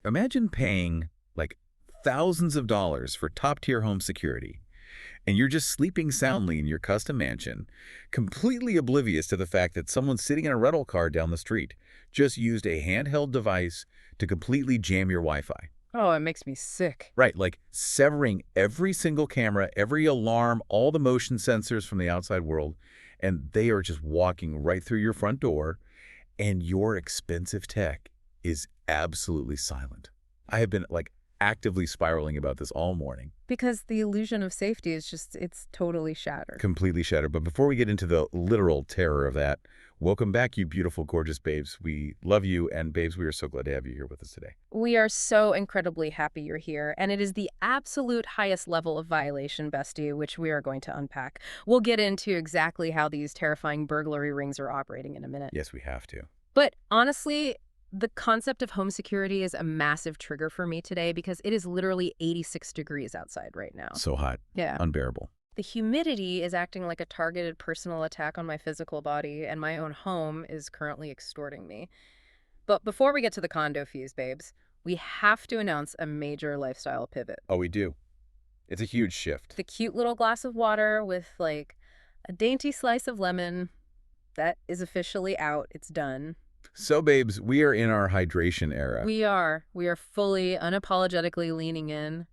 Imagine paying like thousands of dollars for top-tier home security, and you're just sleeping soundly in your custom mansion, completely oblivious to the fact that someone sitting in a rental car down the street just used a handheld device to completely jam your Wi-Fi. Oh, it makes me sick. Right, like severing every single camera, every alarm, all the motion sensors from the outside world, and they are just walking right through your front door, and your expensive tech is absolutely silent. I have been like actively spiraling about this all morning. Because the illusion of safety is just, it's totally shattered. Completely shattered. But before we get into the literal terror of that, welcome back, you beautiful, gorgeous babes. We love you, and babes, we are so glad to have you here with us today. We are so incredibly happy you're here, and it is the absolute highest level of violation, bestie, which we are going to unpack. We'll get into exactly how these terrifying burglary rings are operating in a minute. Yes, we have to. But honestly, the concept of home security is a massive trigger for me today because it is literally 86 degrees outside right now. So hot. Yeah. Unbearable. The humidity is acting like a targeted personal attack on my physical body, and my own home is currently extorting me. But before we get to the condo fees, babes, we have to announce a major lifestyle pivot. Oh, we do. It's a huge shift. The cute little glass of water with, like, a dainty slice of lemon, that is officially out. It's done. So, babes, we are in our hydration era. We are fully, unapologetically leaning in.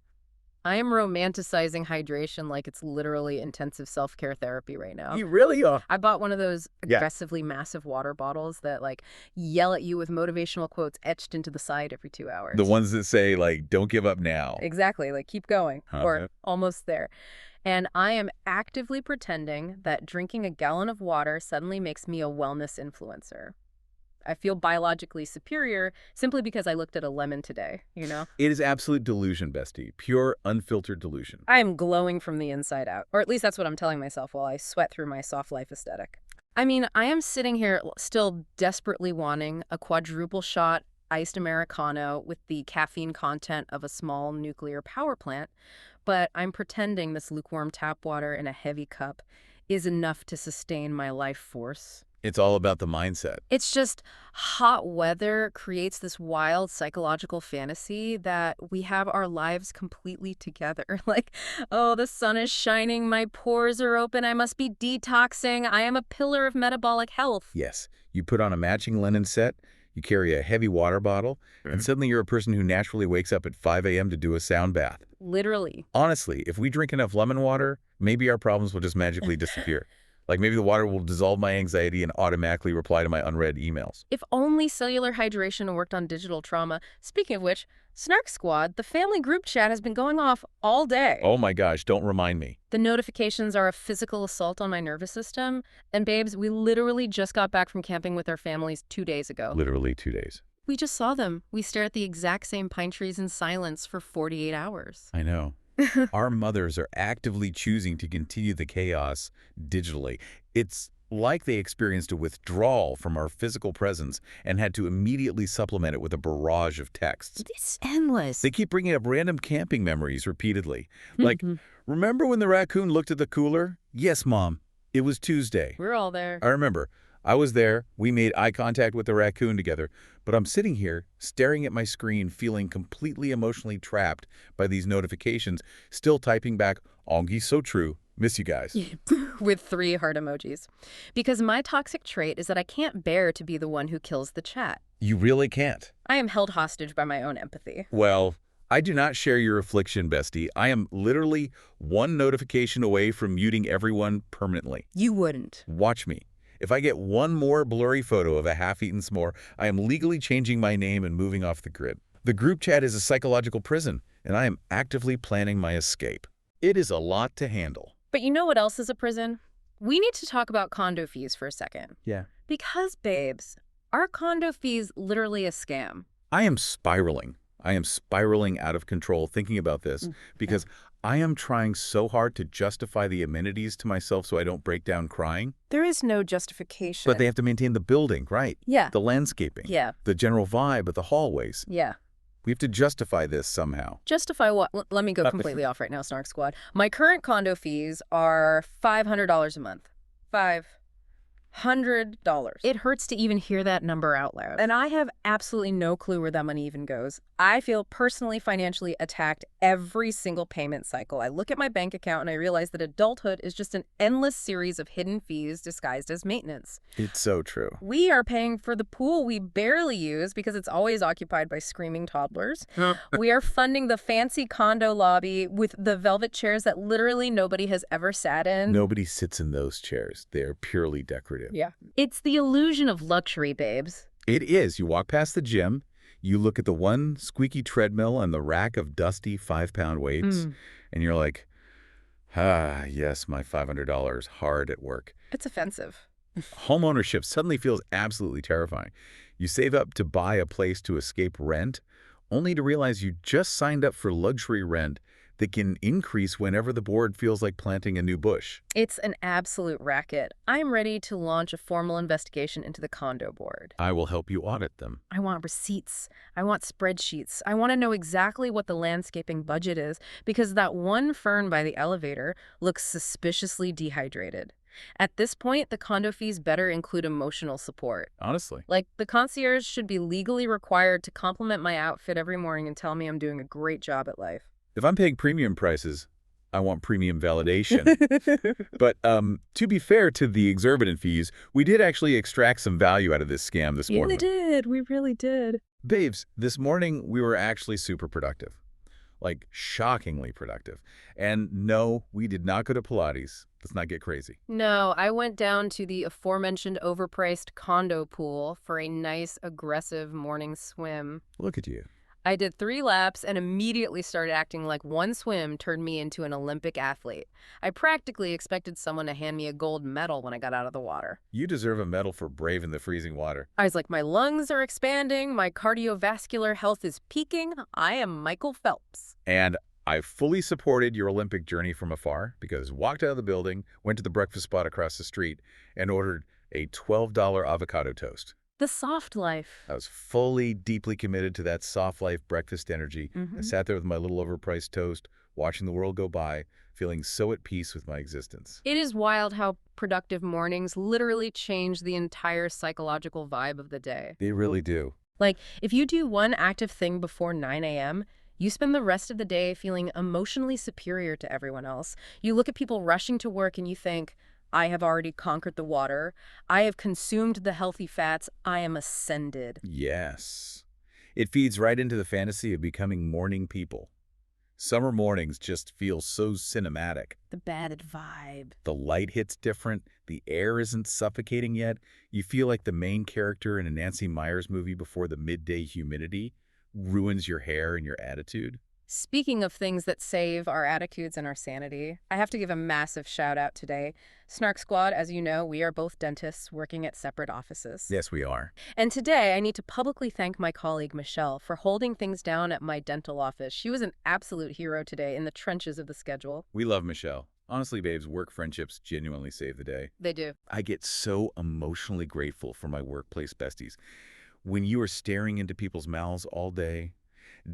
I am romanticizing hydration like it's literally intensive self-care therapy right now. You really are. I bought one of those aggressively massive water bottles that, like, yell at you with motivational quotes etched into the side every 2 hours. The ones that say, like, don't give up now. Exactly, like, keep going, or almost there. And I am actively pretending that drinking a gallon of water suddenly makes me a wellness influencer. I feel biologically superior simply because I looked at a lemon today, you know? It is absolute delusion, bestie. Pure, unfiltered delusion. I am glowing from the inside out. Or at least that's what I'm telling myself while I sweat through my soft life aesthetic. I mean, I am sitting here still desperately wanting a quadruple shot iced Americano with the caffeine content of a small nuclear power plant, but I'm pretending this lukewarm tap water in a heavy cup is enough to sustain my life force. It's all about the mindset. It's just hot weather creates this wild psychological fantasy that we have our lives completely together. Like, oh, the sun is shining, my pores are open, I must be detoxing, I am a pillar of metabolic health. Yes, you put on a matching linen set, you carry a heavy water bottle, and suddenly you're a person who naturally wakes up at 5 a.m. to do a sound bath. Literally. Honestly, if we drink enough lemon water, maybe our problems will just magically disappear. Like maybe the water will dissolve my anxiety and automatically reply to my unread emails. If only cellular hydration worked on digital trauma. Speaking of which, Snark Squad, the family group chat has been going off all day. Oh my gosh, don't remind me. The notifications are a physical assault on my nervous system. And babes, we literally just got back from camping with our families 2 days ago. Literally 2 days. We just saw them. We stare at the exact same pine trees in silence for 48 hours. I know. Our mothers are actively choosing to continue the chaos digitally. It's like they experienced a withdrawal from our physical presence and had to immediately supplement it with a barrage of texts. It's endless. They keep bringing up random camping memories repeatedly. Like, remember when the raccoon looked at the cooler? Yes, Mom. It was Tuesday. We're all there. I remember. I was there. We made eye contact with the raccoon together. But I'm sitting here, staring at my screen, feeling completely emotionally trapped by these notifications, still typing back, "Ongi, so true. Miss you guys." With 3 heart emojis. Because my toxic trait is that I can't bear to be the one who kills the chat. You really can't. I am held hostage by my own empathy. Well, I do not share your affliction, bestie. I am literally one notification away from muting everyone permanently. You wouldn't. Watch me. If I get one more blurry photo of a half-eaten s'more, I am legally changing my name and moving off the grid. The group chat is a psychological prison, and I am actively planning my escape. It is a lot to handle. But you know what else is a prison? We need to talk about condo fees for a second. Yeah. Because, babes, are condo fees literally a scam? I am spiraling. I am spiraling out of control thinking about this because I am trying so hard to justify the amenities to myself so I don't break down crying. There is no justification. But they have to maintain the building, right? Yeah. The landscaping. Yeah. The general vibe of the hallways. Yeah. We have to justify this somehow. Justify what? Let me go completely off right now, Snark Squad. My current condo fees are $500 a month. $100. It hurts to even hear that number out loud. And I have absolutely no clue where that money even goes. I feel personally financially attacked every single payment cycle. I look at my bank account and I realize that adulthood is just an endless series of hidden fees disguised as maintenance. It's so true. We are paying for the pool we barely use because it's always occupied by screaming toddlers. We are funding the fancy condo lobby with the velvet chairs that literally nobody has ever sat in. Nobody sits in those chairs. They're purely decorative. Yeah. It's the illusion of luxury, babes. It is. You walk past the gym, you look at the one squeaky treadmill and the rack of dusty 5-pound weights, and you're like, yes, my $500 hard at work. It's offensive. Home ownership suddenly feels absolutely terrifying. You save up to buy a place to escape rent, only to realize you just signed up for luxury rent that can increase whenever the board feels like planting a new bush. It's an absolute racket. I'm ready to launch a formal investigation into the condo board. I will help you audit them. I want receipts. I want spreadsheets. I want to know exactly what the landscaping budget is, because that one fern by the elevator looks suspiciously dehydrated. At this point, the condo fees better include emotional support. Honestly. Like, the concierge should be legally required to compliment my outfit every morning and tell me I'm doing a great job at life. If I'm paying premium prices, I want premium validation. But to be fair to the exorbitant fees, we did actually extract some value out of this scam this morning. We really did. Babes, this morning we were actually super productive. Like, shockingly productive. And no, we did not go to Pilates. Let's not get crazy. No, I went down to the aforementioned overpriced condo pool for a nice, aggressive morning swim. Look at you. I did 3 laps and immediately started acting like one swim turned me into an Olympic athlete. I practically expected someone to hand me a gold medal when I got out of the water. You deserve a medal for braving the freezing water. I was like, my lungs are expanding, my cardiovascular health is peaking, I am Michael Phelps. And I fully supported your Olympic journey from afar because walked out of the building, went to the breakfast spot across the street, and ordered a $12 avocado toast. The soft life. I was fully, deeply committed to that soft life breakfast energy. I sat there with my little overpriced toast, watching the world go by, feeling so at peace with my existence. It is wild how productive mornings literally change the entire psychological vibe of the day. They really do. Like, if you do one active thing before 9 a.m., you spend the rest of the day feeling emotionally superior to everyone else. You look at people rushing to work and you think, I have already conquered the water. I have consumed the healthy fats. I am ascended. Yes. It feeds right into the fantasy of becoming morning people. Summer mornings just feel so cinematic. The bad vibe. The light hits different. The air isn't suffocating yet. You feel like the main character in a Nancy Meyers movie before the midday humidity ruins your hair and your attitude. Speaking of things that save our attitudes and our sanity, I have to give a massive shout out today. Snark Squad, as you know, we are both dentists working at separate offices. Yes, we are. And today I need to publicly thank my colleague Michelle for holding things down at my dental office. She was an absolute hero today in the trenches of the schedule. We love Michelle. Honestly, babes, work friendships genuinely save the day. They do. I get so emotionally grateful for my workplace besties. When you are staring into people's mouths all day,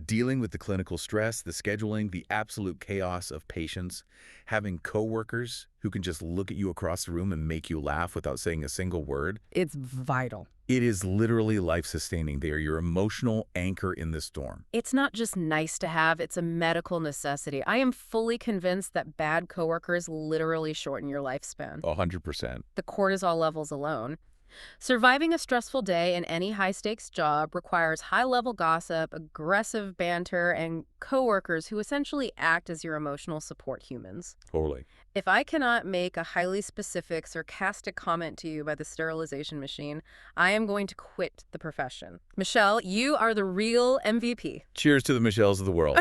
dealing with the clinical stress, the scheduling, the absolute chaos of patients, having coworkers who can just look at you across the room and make you laugh without saying a single word. It's vital. It is literally life-sustaining. They are your emotional anchor in the storm. It's not just nice to have, it's a medical necessity. I am fully convinced that bad coworkers literally shorten your lifespan. 100%. The cortisol levels alone. Surviving a stressful day in any high-stakes job requires high-level gossip, aggressive banter, and coworkers who essentially act as your emotional support humans. Totally. If I cannot make a highly specific, sarcastic comment to you by the sterilization machine, I am going to quit the profession. Michelle, you are the real MVP. Cheers to the Michelles of the world.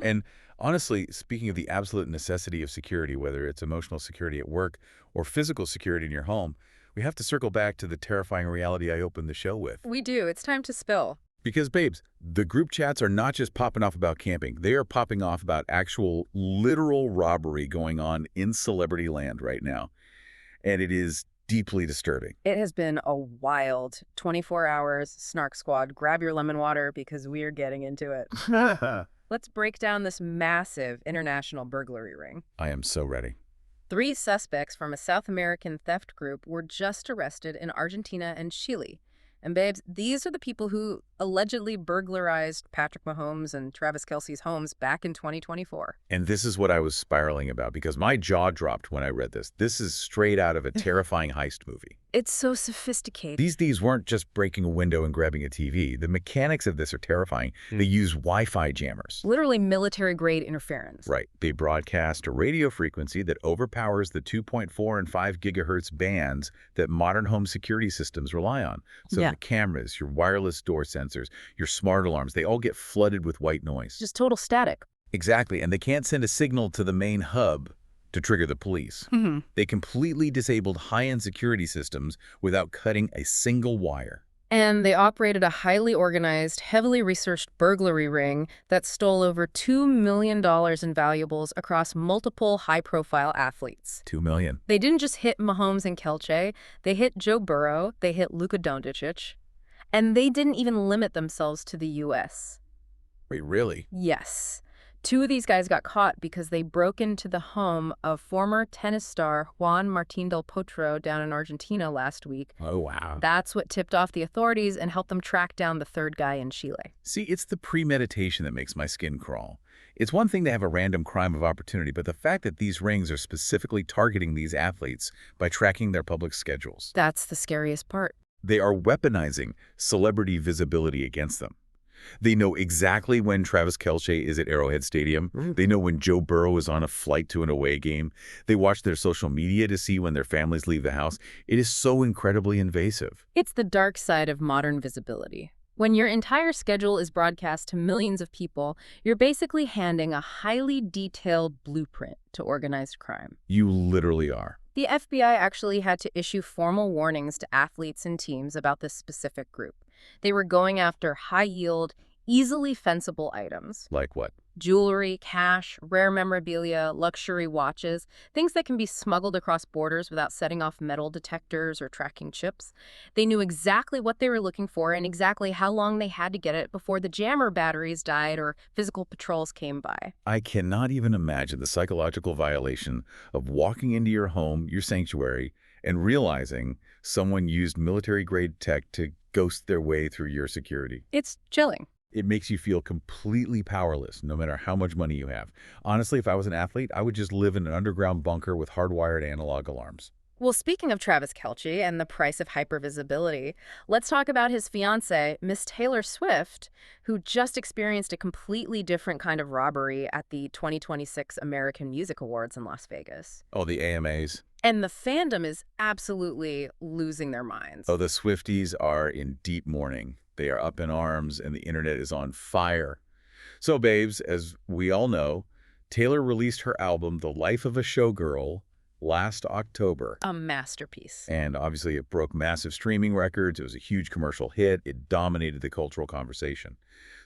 And honestly, speaking of the absolute necessity of security, whether it's emotional security at work or physical security in your home, we have to circle back to the terrifying reality I opened the show with. We do. It's time to spill. Because, babes, the group chats are not just popping off about camping. They are popping off about actual, literal robbery going on in celebrity land right now. And it is deeply disturbing. It has been a wild 24 hours. Snark Squad, grab your lemon water because we are getting into it. Let's break down this massive international burglary ring. I am so ready. 3 suspects from a South American theft group were just arrested in Argentina and Chile. And babes, these are the people who allegedly burglarized Patrick Mahomes and Travis Kelce's homes back in 2024. And this is what I was spiraling about because my jaw dropped when I read this. This is straight out of a terrifying heist movie. It's so sophisticated. These thieves weren't just breaking a window and grabbing a TV. The mechanics of this are terrifying. They use Wi-Fi jammers. Literally military-grade interference. Right. They broadcast a radio frequency that overpowers the 2.4 and 5 gigahertz bands that modern home security systems rely on. So the cameras, your wireless door sensors, your smart alarms, they all get flooded with white noise. Just total static. Exactly. And they can't send a signal to the main hub to trigger the police. They completely disabled high-end security systems without cutting a single wire. And they operated a highly organized, heavily researched burglary ring that stole over $2 million in valuables across multiple high-profile athletes. $2 million. They didn't just hit Mahomes and Kelce. They hit Joe Burrow. They hit Luka Doncic. And they didn't even limit themselves to the U.S. Wait, really? Yes. 2 of these guys got caught because they broke into the home of former tennis star Juan Martín del Potro down in Argentina last week. Oh, wow. That's what tipped off the authorities and helped them track down the 3rd guy in Chile. See, it's the premeditation that makes my skin crawl. It's one thing to have a random crime of opportunity, but the fact that these rings are specifically targeting these athletes by tracking their public schedules. That's the scariest part. They are weaponizing celebrity visibility against them. They know exactly when Travis Kelce is at Arrowhead Stadium. They know when Joe Burrow is on a flight to an away game. They watch their social media to see when their families leave the house. It is so incredibly invasive. It's the dark side of modern visibility. When your entire schedule is broadcast to millions of people, you're basically handing a highly detailed blueprint to organized crime. You literally are. The FBI actually had to issue formal warnings to athletes and teams about this specific group. They were going after high-yield, easily fenceable items. Like what? Jewelry, cash, rare memorabilia, luxury watches, things that can be smuggled across borders without setting off metal detectors or tracking chips. They knew exactly what they were looking for and exactly how long they had to get it before the jammer batteries died or physical patrols came by. I cannot even imagine the psychological violation of walking into your home, your sanctuary, and realizing someone used military-grade tech to ghost their way through your security. It's chilling. It makes you feel completely powerless, no matter how much money you have. Honestly, if I was an athlete, I would just live in an underground bunker with hardwired analog alarms. Well, speaking of Travis Kelce and the price of hypervisibility, let's talk about his fiancée, Miss Taylor Swift, who just experienced a completely different kind of robbery at the 2026 American Music Awards in Las Vegas. Oh, the AMAs. And the fandom is absolutely losing their minds. Oh, the Swifties are in deep mourning. They are up in arms, and the internet is on fire. So, babes, as we all know, Taylor released her album, The Life of a Showgirl, last October. A masterpiece. And obviously, it broke massive streaming records. It was a huge commercial hit. It dominated the cultural conversation.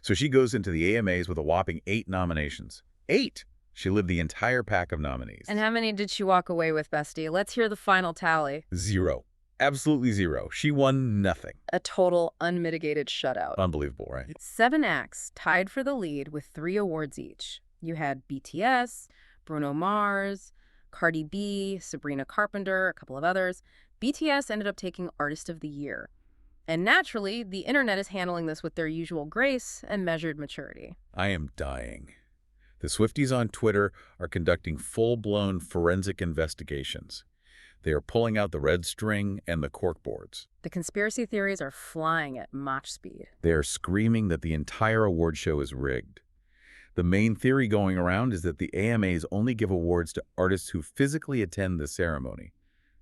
So she goes into the AMAs with a whopping 8 nominations. 8! She lived the entire pack of nominees. And how many did she walk away with, bestie? Let's hear the final tally. 0. Absolutely 0. She won nothing. A total unmitigated shutout. Unbelievable, right? 7 acts tied for the lead with 3 awards each. You had BTS, Bruno Mars, Cardi B, Sabrina Carpenter, a couple of others. BTS ended up taking Artist of the Year. And naturally, the internet is handling this with their usual grace and measured maturity. I am dying. The Swifties on Twitter are conducting full-blown forensic investigations. They are pulling out the red string and the corkboards. The conspiracy theories are flying at Mach speed. They are screaming that the entire award show is rigged. The main theory going around is that the AMAs only give awards to artists who physically attend the ceremony.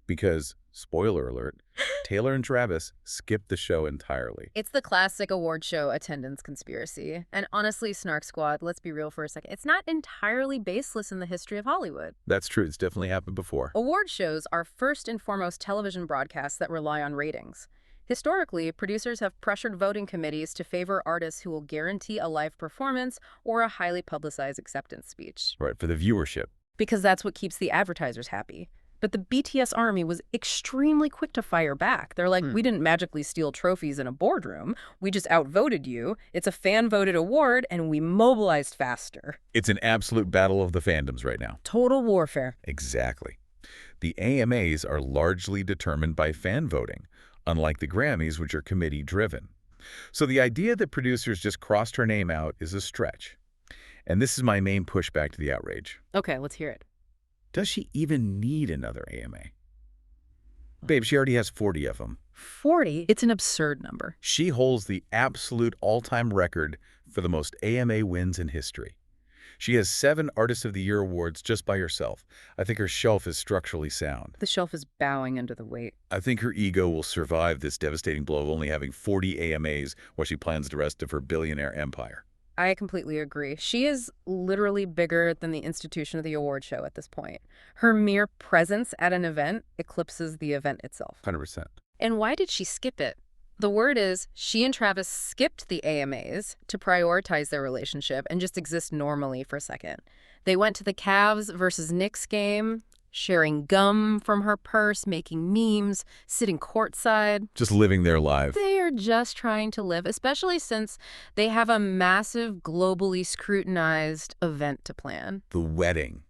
Because, spoiler alert, Taylor and Travis skipped the show entirely. It's the classic award show attendance conspiracy. And honestly, Snark Squad, let's be real for a second, it's not entirely baseless in the history of Hollywood. That's true. It's definitely happened before. Award shows are first and foremost television broadcasts that rely on ratings. Historically, producers have pressured voting committees to favor artists who will guarantee a live performance or a highly publicized acceptance speech. Right, for the viewership. Because that's what keeps the advertisers happy. But the BTS army was extremely quick to fire back. They're like, we didn't magically steal trophies in a boardroom. We just outvoted you. It's a fan-voted award, and we mobilized faster. It's an absolute battle of the fandoms right now. Total warfare. Exactly. The AMAs are largely determined by fan voting, unlike the Grammys, which are committee-driven. So the idea that producers just crossed her name out is a stretch. And this is my main pushback to the outrage. Okay, let's hear it. Does she even need another AMA? Babe, she already has 40 of them. 40? It's an absurd number. She holds the absolute all-time record for the most AMA wins in history. She has 7 Artist of the Year awards just by herself. I think her shelf is structurally sound. The shelf is bowing under the weight. I think her ego will survive this devastating blow of only having 40 AMAs while she plans the rest of her billionaire empire. I completely agree. She is literally bigger than the institution of the award show at this point. Her mere presence at an event eclipses the event itself. 100%. And why did she skip it? The word is she and Travis skipped the AMAs to prioritize their relationship and just exist normally for a second. They went to the Cavs versus Knicks game, sharing gum from her purse, making memes, sitting courtside. Just living their life. They are just trying to live, especially since they have a massive, globally scrutinized event to plan. The wedding.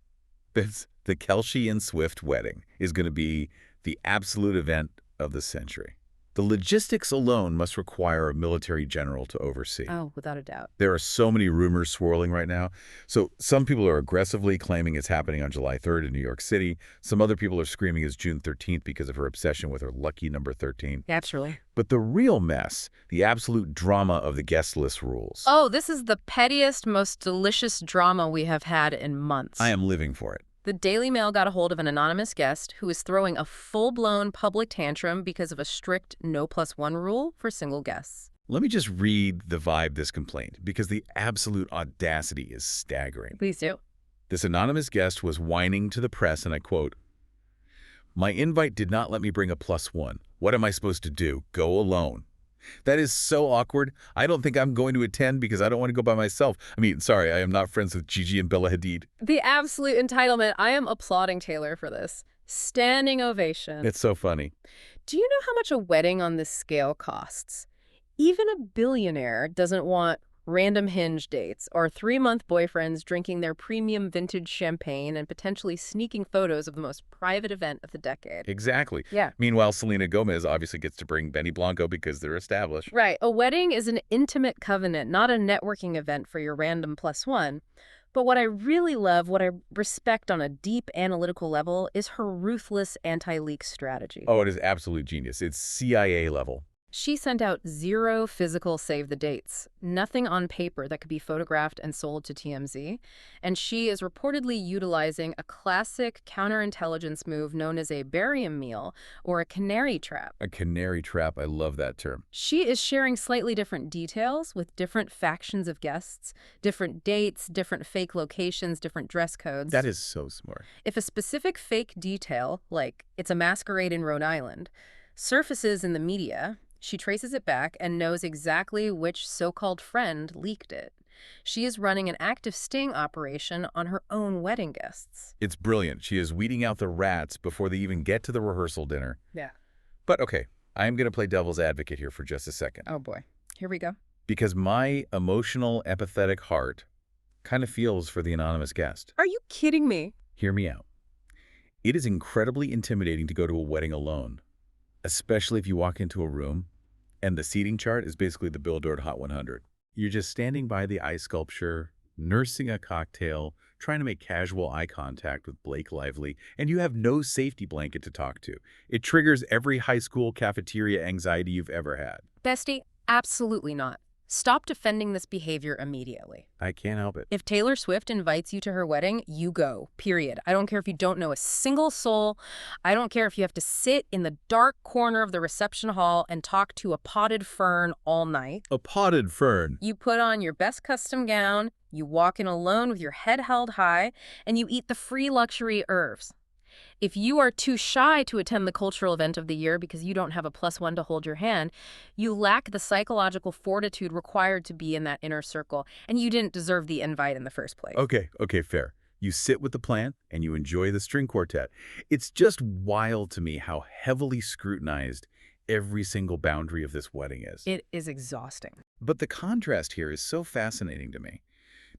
The Kelce and Swift wedding is going to be the absolute event of the century. The logistics alone must require a military general to oversee. Oh, without a doubt. There are so many rumors swirling right now. So some people are aggressively claiming it's happening on July 3rd in New York City. Some other people are screaming it's June 13th because of her obsession with her lucky number 13. Absolutely. But the real mess, the absolute drama of the guest list rules. Oh, this is the pettiest, most delicious drama we have had in months. I am living for it. The Daily Mail got a hold of an anonymous guest who is throwing a full-blown public tantrum because of a strict no+1 rule for single guests. Let me just read the vibe this complaint, because the absolute audacity is staggering. Please do. This anonymous guest was whining to the press, and I quote, "My invite did not let me bring a +1. What am I supposed to do? Go alone?" That is so awkward. I don't think I'm going to attend because I don't want to go by myself. I mean, sorry, I am not friends with Gigi and Bella Hadid. The absolute entitlement. I am applauding Taylor for this. Standing ovation. It's so funny. Do you know how much a wedding on this scale costs? Even a billionaire doesn't want random Hinge dates or 3-month boyfriends drinking their premium vintage champagne and potentially sneaking photos of the most private event of the decade. Exactly. Yeah. Meanwhile, Selena Gomez obviously gets to bring Benny Blanco because they're established. Right. A wedding is an intimate covenant, not a networking event for your random +1. But what I really love, what I respect on a deep analytical level, is her ruthless anti-leak strategy. Oh, it is absolute genius. It's CIA level. She sent out 0 physical save the dates, nothing on paper that could be photographed and sold to TMZ, and she is reportedly utilizing a classic counterintelligence move known as a barium meal or a canary trap. A canary trap. I love that term. She is sharing slightly different details with different factions of guests, different dates, different fake locations, different dress codes. That is so smart. If a specific fake detail, like it's a masquerade in Rhode Island, surfaces in the media, she traces it back and knows exactly which so-called friend leaked it. She is running an active sting operation on her own wedding guests. It's brilliant. She is weeding out the rats before they even get to the rehearsal dinner. Yeah. But okay, I am going to play devil's advocate here for just a second. Oh boy. Here we go. Because my emotional, empathetic heart kind of feels for the anonymous guest. Are you kidding me? Hear me out. It is incredibly intimidating to go to a wedding alone, especially if you walk into a room and the seating chart is basically the Billboard Hot 100. You're just standing by the ice sculpture, nursing a cocktail, trying to make casual eye contact with Blake Lively, and you have no safety blanket to talk to. It triggers every high school cafeteria anxiety you've ever had. Bestie, absolutely not. Stop defending this behavior immediately. I can't help it. If Taylor Swift invites you to her wedding, you go, period. I don't care if you don't know a single soul. I don't care if you have to sit in the dark corner of the reception hall and talk to a potted fern all night. A potted fern. You put on your best custom gown, you walk in alone with your head held high, and you eat the free luxury herbs. If you are too shy to attend the cultural event of the year because you don't have a +1 to hold your hand, you lack the psychological fortitude required to be in that inner circle, and you didn't deserve the invite in the first place. Okay, fair. You sit with the plant and you enjoy the string quartet. It's just wild to me how heavily scrutinized every single boundary of this wedding is. It is exhausting. But the contrast here is so fascinating to me.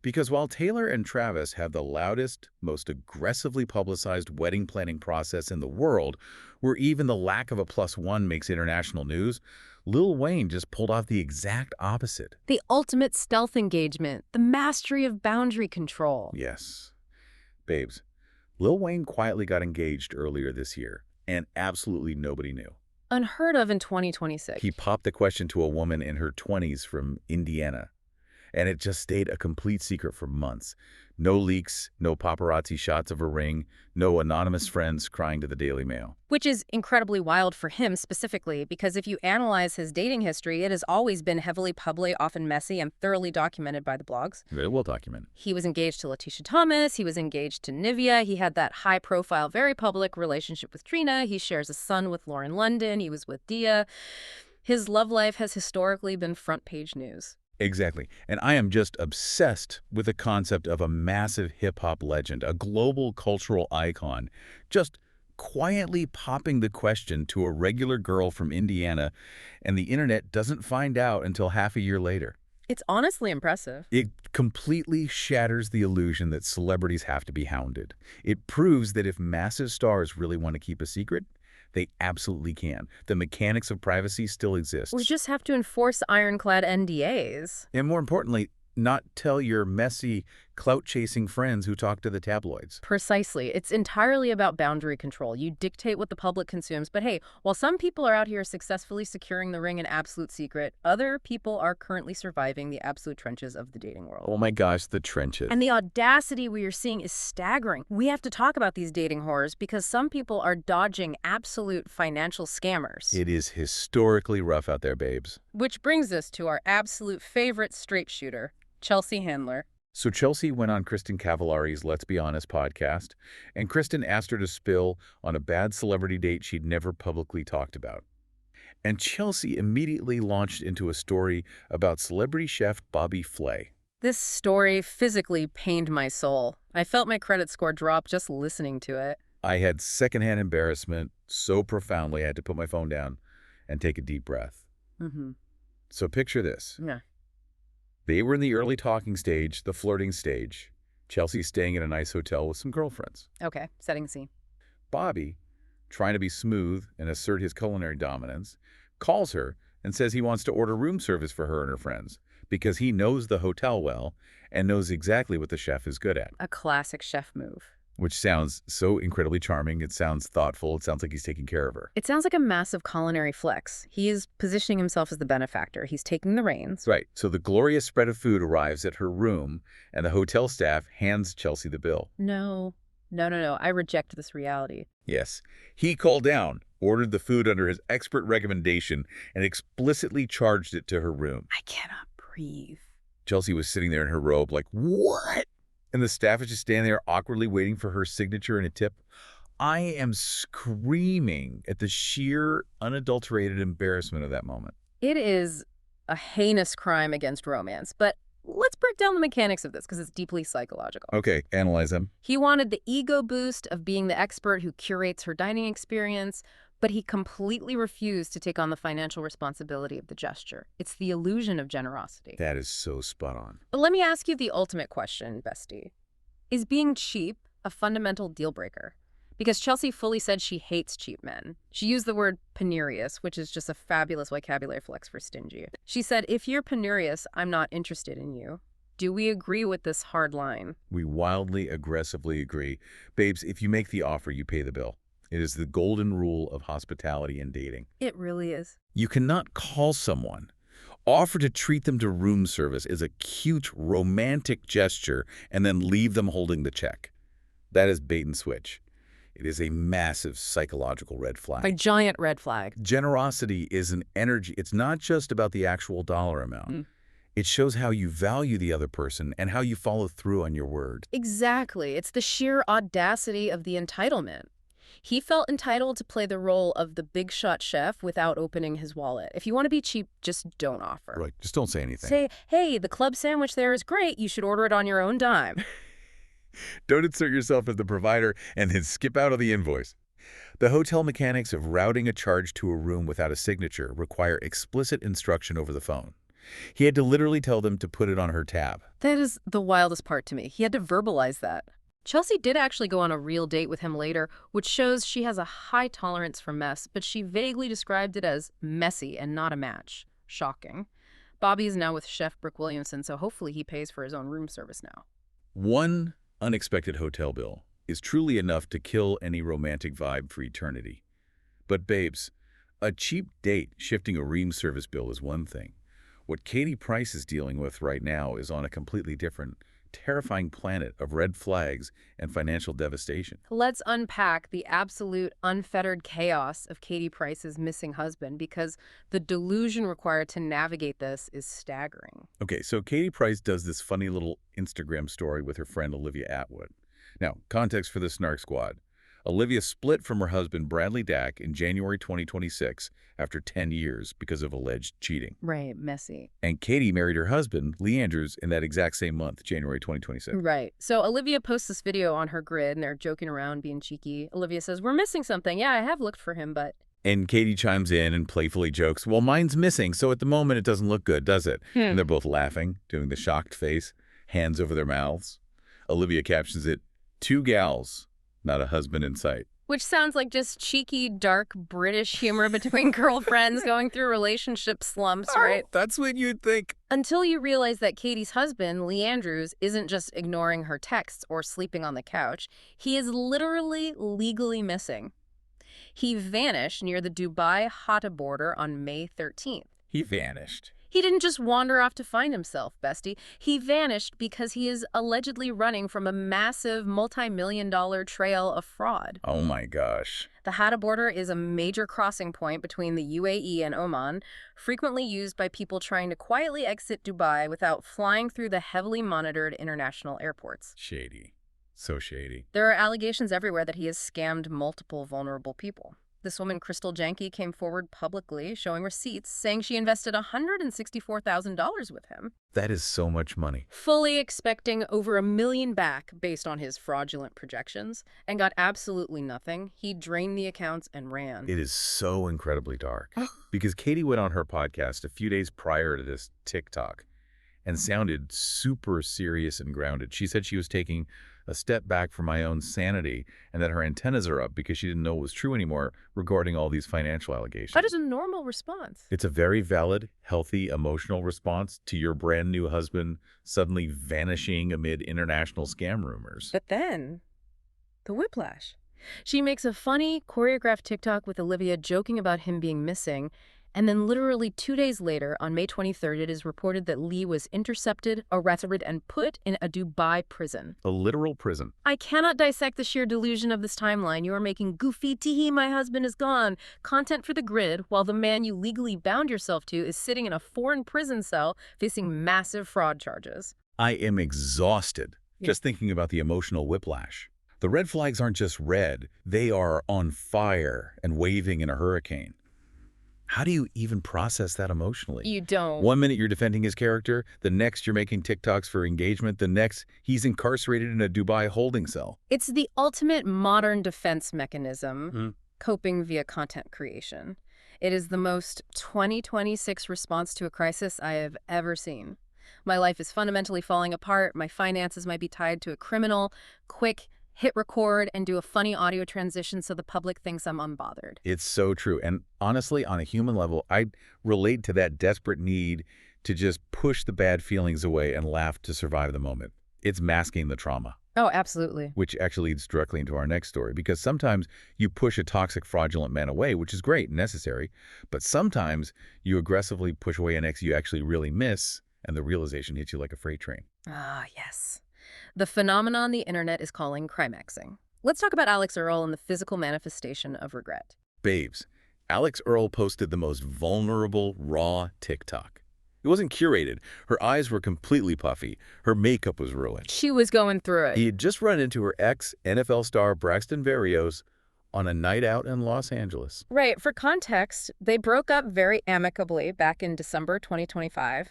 Because while Taylor and Travis have the loudest, most aggressively publicized wedding planning process in the world, where even the lack of a +1 makes international news, Lil Wayne just pulled off the exact opposite. The ultimate stealth engagement, the mastery of boundary control. Yes. Babes, Lil Wayne quietly got engaged earlier this year, and absolutely nobody knew. Unheard of in 2026. He popped the question to a woman in her 20s from Indiana, and it just stayed a complete secret for months. No leaks, no paparazzi shots of a ring, no anonymous friends crying to the Daily Mail. Which is incredibly wild for him specifically, because if you analyze his dating history, it has always been heavily public, often messy, and thoroughly documented by the blogs. Very well documented. He was engaged to Letitia Thomas. He was engaged to Nivea. He had that high-profile, very public relationship with Trina. He shares a son with Lauren London. He was with Dia. His love life has historically been front-page news. Exactly. And I am just obsessed with the concept of a massive hip-hop legend, a global cultural icon, just quietly popping the question to a regular girl from Indiana, and the internet doesn't find out until half a year later. It's honestly impressive. It completely shatters the illusion that celebrities have to be hounded. It proves that if massive stars really want to keep a secret, they absolutely can. The mechanics of privacy still exist. We just have to enforce ironclad NDAs. And more importantly, not tell your messy, clout-chasing friends who talk to the tabloids. Precisely. It's entirely about boundary control. You dictate what the public consumes. But hey, while some people are out here successfully securing the ring in absolute secret, other people are currently surviving the absolute trenches of the dating world. Oh my gosh, the trenches. And the audacity we are seeing is staggering. We have to talk about these dating horrors because some people are dodging absolute financial scammers. It is historically rough out there, babes. Which brings us to our absolute favorite straight shooter, Chelsea Handler. So Chelsea went on Kristen Cavallari's Let's Be Honest podcast, and Kristen asked her to spill on a bad celebrity date she'd never publicly talked about. And Chelsea immediately launched into a story about celebrity chef Bobby Flay. This story physically pained my soul. I felt my credit score drop just listening to it. I had secondhand embarrassment so profoundly I had to put my phone down and take a deep breath. So picture this. Yeah. They were in the early talking stage, the flirting stage. Chelsea's staying in a nice hotel with some girlfriends. Okay, setting the scene. Bobby, trying to be smooth and assert his culinary dominance, calls her and says he wants to order room service for her and her friends because he knows the hotel well and knows exactly what the chef is good at. A classic chef move. Which sounds so incredibly charming. It sounds thoughtful. It sounds like he's taking care of her. It sounds like a massive culinary flex. He is positioning himself as the benefactor. He's taking the reins. Right. So the glorious spread of food arrives at her room, and the hotel staff hands Chelsea the bill. No. I reject this reality. Yes. He called down, ordered the food under his expert recommendation, and explicitly charged it to her room. I cannot breathe. Chelsea was sitting there in her robe like, what? And the staff is just standing there awkwardly waiting for her signature and a tip. I am screaming at the sheer, unadulterated embarrassment of that moment. It is a heinous crime against romance, but let's break down the mechanics of this because it's deeply psychological. Okay, analyze them. He wanted the ego boost of being the expert who curates her dining experience, but he completely refused to take on the financial responsibility of the gesture. It's the illusion of generosity. That is so spot on. But let me ask you the ultimate question, bestie. Is being cheap a fundamental deal breaker? Because Chelsea fully said she hates cheap men. She used the word penurious, which is just a fabulous vocabulary flex for stingy. She said, if you're penurious, I'm not interested in you. Do we agree with this hard line? We wildly, aggressively agree. Babes, if you make the offer, you pay the bill. It is the golden rule of hospitality and dating. It really is. You cannot call someone, offer to treat them to room service as a cute, romantic gesture, and then leave them holding the check. That is bait and switch. It is a massive psychological red flag. A giant red flag. Generosity is an energy. It's not just about the actual dollar amount. It shows how you value the other person and how you follow through on your word. Exactly. It's the sheer audacity of the entitlement. He felt entitled to play the role of the big shot chef without opening his wallet. If you want to be cheap, just don't offer. Right. Just don't say anything. Say, hey, the club sandwich there is great. You should order it on your own dime. Don't insert yourself as the provider and then skip out of the invoice. The hotel mechanics of routing a charge to a room without a signature require explicit instruction over the phone. He had to literally tell them to put it on her tab. That is the wildest part to me. He had to verbalize that. Chelsea did actually go on a real date with him later, which shows she has a high tolerance for mess, but she vaguely described it as messy and not a match. Shocking. Bobby is now with Chef Brick Williamson, so hopefully he pays for his own room service now. One unexpected hotel bill is truly enough to kill any romantic vibe for eternity. But babes, a cheap date shifting a room service bill is one thing. What Katie Price is dealing with right now is on a completely different, terrifying planet of red flags and financial devastation. Let's unpack the absolute unfettered chaos of Katie Price's missing husband, because the delusion required to navigate this is staggering. Okay, so Katie Price does this funny little Instagram story with her friend Olivia Atwood. Now, context for the Snark Squad. Olivia split from her husband Bradley Dack in January 2026 after 10 years because of alleged cheating. Right, messy. And Katie married her husband, Lee Andrews, in that exact same month, January 2026. Right. So Olivia posts this video on her grid, and they're joking around, being cheeky. Olivia says, "We're missing something. Yeah, I have looked for him, but..." And Katie chimes in and playfully jokes, "Well, mine's missing, so at the moment it doesn't look good, does it?" And they're both laughing, doing the shocked face, hands over their mouths. Olivia captions it, "Two gals, not a husband in sight." Which sounds like just cheeky, dark British humor between girlfriends going through relationship slumps, right? That's what you'd think. Until you realize that Katie's husband, Lee Andrews, isn't just ignoring her texts or sleeping on the couch. He is literally legally missing. He vanished near the Dubai Hatta border on May 13th. He vanished. He didn't just wander off to find himself, bestie. He vanished because he is allegedly running from a massive multi-million-dollar trail of fraud. Oh my gosh. The Hatta border is a major crossing point between the UAE and Oman, frequently used by people trying to quietly exit Dubai without flying through the heavily monitored international airports. Shady. So shady. There are allegations everywhere that he has scammed multiple vulnerable people. This woman, Crystal Janke, came forward publicly, showing receipts, saying she invested $164,000 with him. That is so much money. Fully expecting over $1 million back based on his fraudulent projections, and got absolutely nothing. He drained the accounts and ran. It is so incredibly dark. Because Katie went on her podcast a few days prior to this TikTok and sounded super serious and grounded. She said she was taking a step back from my own sanity and that her antennas are up because she didn't know it was true anymore regarding all these financial allegations. That is a normal response. It's a very valid, healthy, emotional response to your brand new husband suddenly vanishing amid international scam rumors. But then, the whiplash. She makes a funny, choreographed TikTok with Olivia joking about him being missing, and then literally 2 days later, on May 23rd, it is reported that Lee was intercepted, arrested, and put in a Dubai prison. A literal prison. I cannot dissect the sheer delusion of this timeline. You are making goofy, tee-hee, my husband is gone content for the grid, while the man you legally bound yourself to is sitting in a foreign prison cell facing massive fraud charges. I am exhausted just thinking about the emotional whiplash. The red flags aren't just red, they are on fire and waving in a hurricane. How do you even process that emotionally? You don't. 1 minute you're defending his character, the next you're making TikToks for engagement, the next he's incarcerated in a Dubai holding cell. It's the ultimate modern defense mechanism, coping via content creation. It is the most 2026 response to a crisis I have ever seen. My life is fundamentally falling apart. My finances might be tied to a criminal. Quick, hit record and do a funny audio transition so the public thinks I'm unbothered. It's so true. And honestly, on a human level, I relate to that desperate need to just push the bad feelings away and laugh to survive the moment. It's masking the trauma. Oh, absolutely. Which actually leads directly into our next story, because sometimes you push a toxic, fraudulent man away, which is great and necessary, but sometimes you aggressively push away an ex you actually really miss, and the realization hits you like a freight train. Ah, yes. The phenomenon the internet is calling crimaxing. Let's talk about Alex Earl and the physical manifestation of regret. Babes, Alex Earl posted the most vulnerable, raw TikTok. It wasn't curated. Her eyes were completely puffy. Her makeup was ruined. She was going through it. He had just run into her ex, NFL star Braxton Berrios, on a night out in Los Angeles. Right. For context, they broke up very amicably back in December 2025.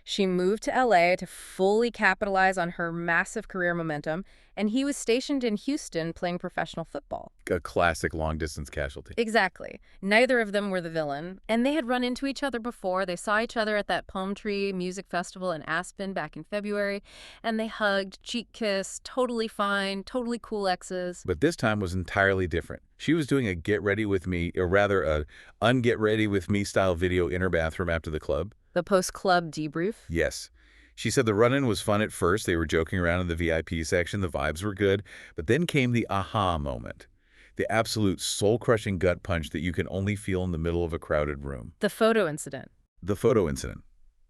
She moved to LA to fully capitalize on her massive career momentum, and he was stationed in Houston playing professional football. A classic long-distance casualty. Exactly. Neither of them were the villain, and they had run into each other before. They saw each other at that Palm Tree Music Festival in Aspen back in February, and they hugged, cheek kissed, totally fine, totally cool exes. But this time was entirely different. She was doing a get ready with me, or rather a unget ready with me style video in her bathroom after the club. The post-club debrief? Yes. She said the run-in was fun at first. They were joking around in the VIP section. The vibes were good. But then came the aha moment. The absolute soul-crushing gut punch that you can only feel in the middle of a crowded room. The photo incident. The photo incident.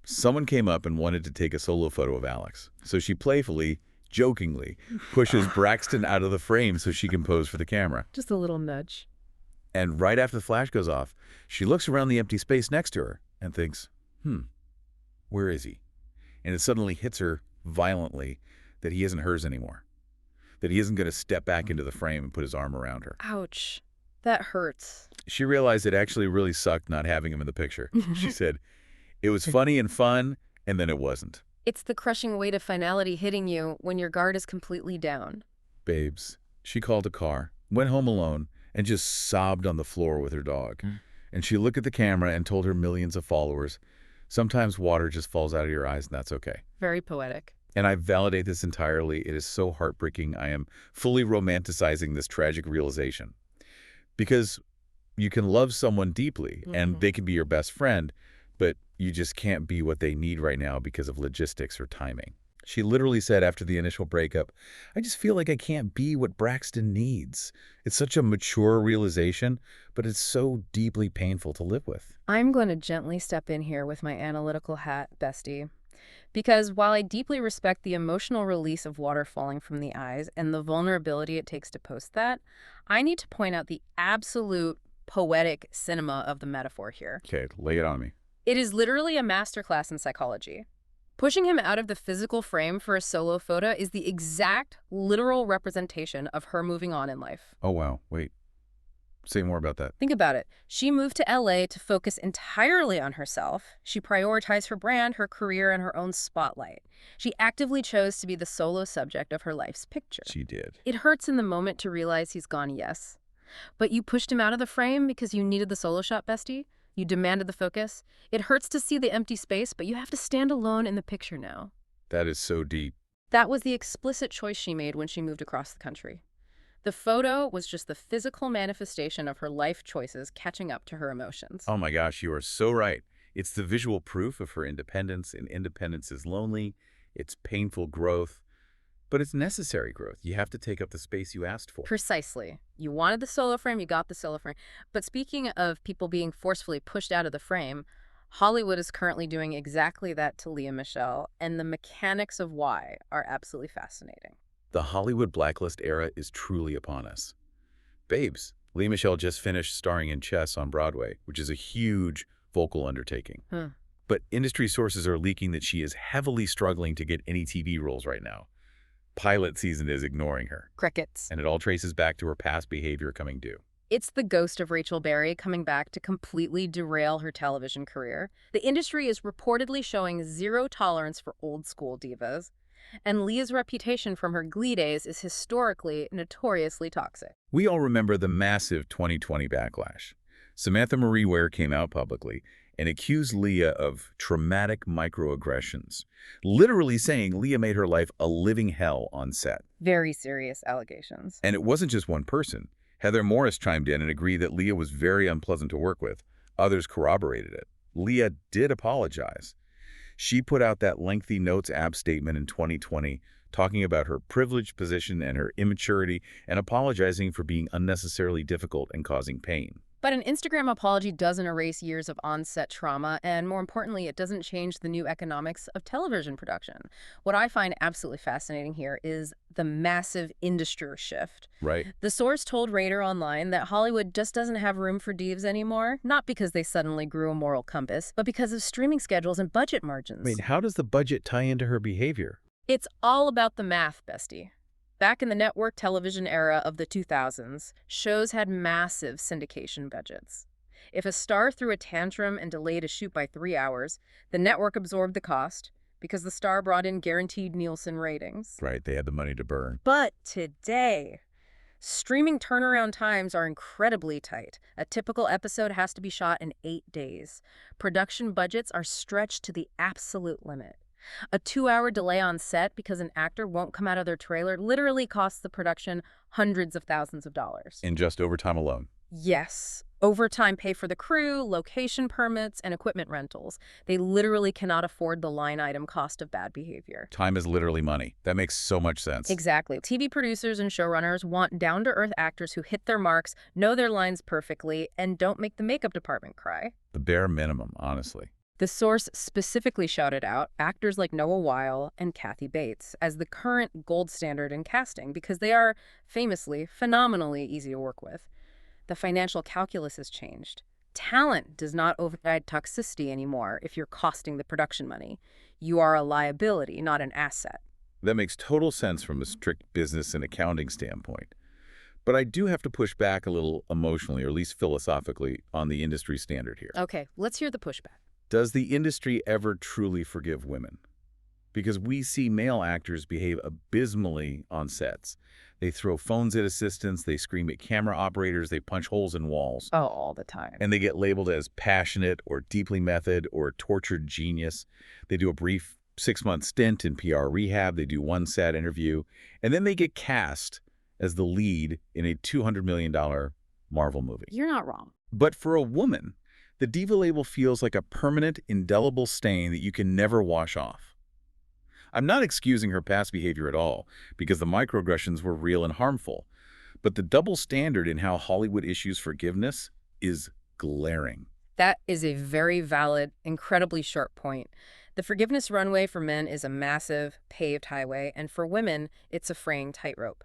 Someone came up and wanted to take a solo photo of Alex. So she playfully, jokingly, pushes Braxton out of the frame so she can pose for the camera. Just a little nudge. And right after the flash goes off, she looks around the empty space next to her and thinks, where is he? And it suddenly hits her violently that he isn't hers anymore. That he isn't going to step back into the frame and put his arm around her. Ouch. That hurts. She realized it actually really sucked not having him in the picture. She said, it was funny and fun, and then it wasn't. It's the crushing weight of finality hitting you when your guard is completely down. Babes. She called a car, went home alone, and just sobbed on the floor with her dog. And she looked at the camera and told her millions of followers, sometimes water just falls out of your eyes, and that's okay. Very poetic. And I validate this entirely. It is so heartbreaking. I am fully romanticizing this tragic realization. Because you can love someone deeply, and they can be your best friend, but you just can't be what they need right now because of logistics or timing. She literally said after the initial breakup, I just feel like I can't be what Braxton needs. It's such a mature realization, but it's so deeply painful to live with. I'm going to gently step in here with my analytical hat, bestie. Because while I deeply respect the emotional release of water falling from the eyes and the vulnerability it takes to post that, I need to point out the absolute poetic cinema of the metaphor here. Okay, lay it on me. It is literally a masterclass in psychology. Pushing him out of the physical frame for a solo photo is the exact, literal representation of her moving on in life. Oh, wow. Wait. Say more about that. Think about it. She moved to LA to focus entirely on herself. She prioritized her brand, her career, and her own spotlight. She actively chose to be the solo subject of her life's picture. She did. It hurts in the moment to realize he's gone, yes. But you pushed him out of the frame because you needed the solo shot, bestie. You demanded the focus. It hurts to see the empty space, but you have to stand alone in the picture now. That is so deep. That was the explicit choice she made when she moved across the country. The photo was just the physical manifestation of her life choices catching up to her emotions. Oh my gosh, you are so right. It's the visual proof of her independence, and independence is lonely. It's painful growth, but it's necessary growth. You have to take up the space you asked for. Precisely. You wanted the solo frame, you got the solo frame. But speaking of people being forcefully pushed out of the frame, Hollywood is currently doing exactly that to Lea Michele, and the mechanics of why are absolutely fascinating. The Hollywood blacklist era is truly upon us. Babes, Lea Michele just finished starring in Chess on Broadway, which is a huge vocal undertaking. But industry sources are leaking that she is heavily struggling to get any TV roles right now. Pilot season is ignoring her. Crickets. And it all traces back to her past behavior coming due. It's the ghost of Rachel Berry coming back to completely derail her television career. The industry is reportedly showing zero tolerance for old-school divas. And Lea's reputation from her Glee days is historically notoriously toxic. We all remember the massive 2020 backlash. Samantha Marie Ware came out publicly and accused Lea of traumatic microaggressions, literally saying Lea made her life a living hell on set. Very serious allegations. And it wasn't just one person. Heather Morris chimed in and agreed that Lea was very unpleasant to work with. Others corroborated it. Lea did apologize. She put out that lengthy Notes app statement in 2020 talking about her privileged position and her immaturity and apologizing for being unnecessarily difficult and causing pain. But an Instagram apology doesn't erase years of on-set trauma, and more importantly, it doesn't change the new economics of television production. What I find absolutely fascinating here is the massive industry shift. Right. The source told Radar Online that Hollywood just doesn't have room for divs anymore, not because they suddenly grew a moral compass, but because of streaming schedules and budget margins. I mean, how does the budget tie into her behavior? It's all about the math, bestie. Back in the network television era of the 2000s, shows had massive syndication budgets. If a star threw a tantrum and delayed a shoot by 3 hours, the network absorbed the cost because the star brought in guaranteed Nielsen ratings. Right, they had the money to burn. But today, streaming turnaround times are incredibly tight. A typical episode has to be shot in 8 days. Production budgets are stretched to the absolute limit. A 2-hour delay on set because an actor won't come out of their trailer literally costs the production hundreds of thousands of dollars. In just overtime alone. Yes. Overtime pay for the crew, location permits, and equipment rentals. They literally cannot afford the line item cost of bad behavior. Time is literally money. That makes so much sense. Exactly. TV producers and showrunners want down-to-earth actors who hit their marks, know their lines perfectly, and don't make the makeup department cry. The bare minimum, honestly. The source specifically shouted out actors like Noah Weil and Kathy Bates as the current gold standard in casting because they are famously phenomenally easy to work with. The financial calculus has changed. Talent does not override toxicity anymore if you're costing the production money. You are a liability, not an asset. That makes total sense from a strict business and accounting standpoint. But I do have to push back a little emotionally, or at least philosophically, on the industry standard here. Okay, let's hear the pushback. Does the industry ever truly forgive women? Because we see male actors behave abysmally on sets. They throw phones at assistants, they scream at camera operators, they punch holes in walls. Oh, all the time. And they get labeled as passionate or deeply method or tortured genius. They do a brief 6-month stint in PR rehab, they do one sad interview, and then they get cast as the lead in a $200 million Marvel movie. You're not wrong. But for a woman, the diva label feels like a permanent, indelible stain that you can never wash off. I'm not excusing her past behavior at all, because the microaggressions were real and harmful. But the double standard in how Hollywood issues forgiveness is glaring. That is a very valid, incredibly sharp point. The forgiveness runway for men is a massive, paved highway, and for women, it's a fraying tightrope.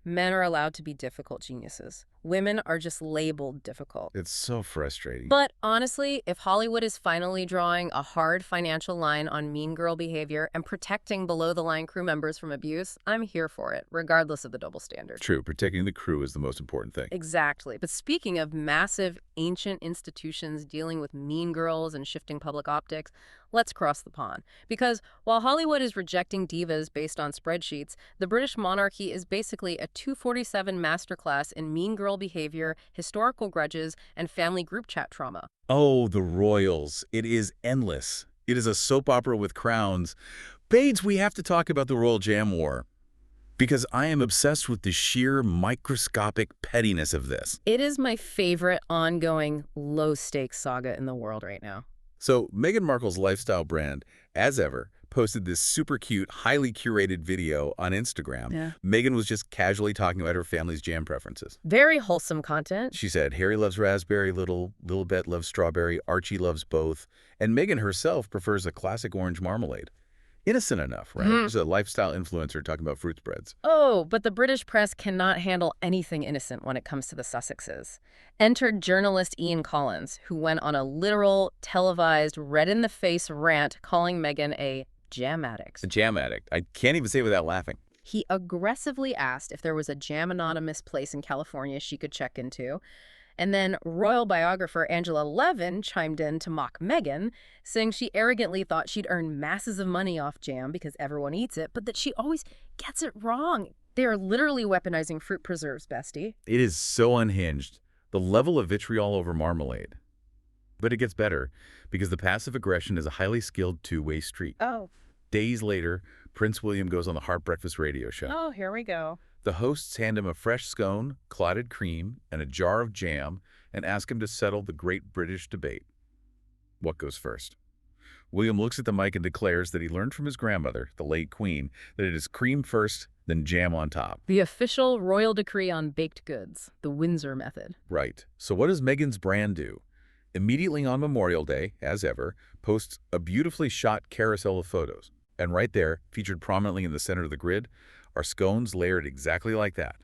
Men are allowed to be difficult geniuses. Women are just labeled difficult. It's so frustrating. But honestly, if Hollywood is finally drawing a hard financial line on mean girl behavior and protecting below-the-line crew members from abuse, I'm here for it, regardless of the double standard. True, protecting the crew is the most important thing. Exactly. But speaking of massive, ancient institutions dealing with mean girls and shifting public optics, let's cross the pond. Because while Hollywood is rejecting divas based on spreadsheets, the British monarchy is basically a 247 masterclass in mean girl behavior, historical grudges, and family group chat trauma. Oh, the royals. It is endless. It is a soap opera with crowns. Bates, we have to talk about the Royal Jam War, because I am obsessed with the sheer microscopic pettiness of this. It is my favorite ongoing low-stakes saga in the world right now. So Meghan Markle's lifestyle brand, as ever, posted this super cute, highly curated video on Instagram. Yeah. Meghan was just casually talking about her family's jam preferences. Very wholesome content. She said, Harry loves raspberry, little Bet loves strawberry, Archie loves both, and Meghan herself prefers a classic orange marmalade. Innocent enough, right? She's a lifestyle influencer talking about fruit spreads. Oh, but the British press cannot handle anything innocent when it comes to the Sussexes. Entered journalist Ian Collins, who went on a literal, televised, red-in-the-face rant calling Meghan a jam addict. A jam addict. I can't even say it without laughing. He aggressively asked if there was a jam-anonymous place in California she could check into. And then royal biographer Angela Levin chimed in to mock Meghan, saying she arrogantly thought she'd earn masses of money off jam because everyone eats it, but that she always gets it wrong. They are literally weaponizing fruit preserves, bestie. It is so unhinged. The level of vitriol over marmalade. But it gets better, because the passive aggression is a highly skilled two-way street. Oh. Days later, Prince William goes on the Heart Breakfast radio show. Oh, here we go. The hosts hand him a fresh scone, clotted cream, and a jar of jam, and ask him to settle the great British debate. What goes first? William looks at the mic and declares that he learned from his grandmother, the late Queen, that it is cream first, then jam on top. The official royal decree on baked goods, the Windsor method. Right. So what does Meghan's brand do? Immediately on Memorial Day, as ever, posts a beautifully shot carousel of photos. And right there, featured prominently in the center of the grid, are scones layered exactly like that.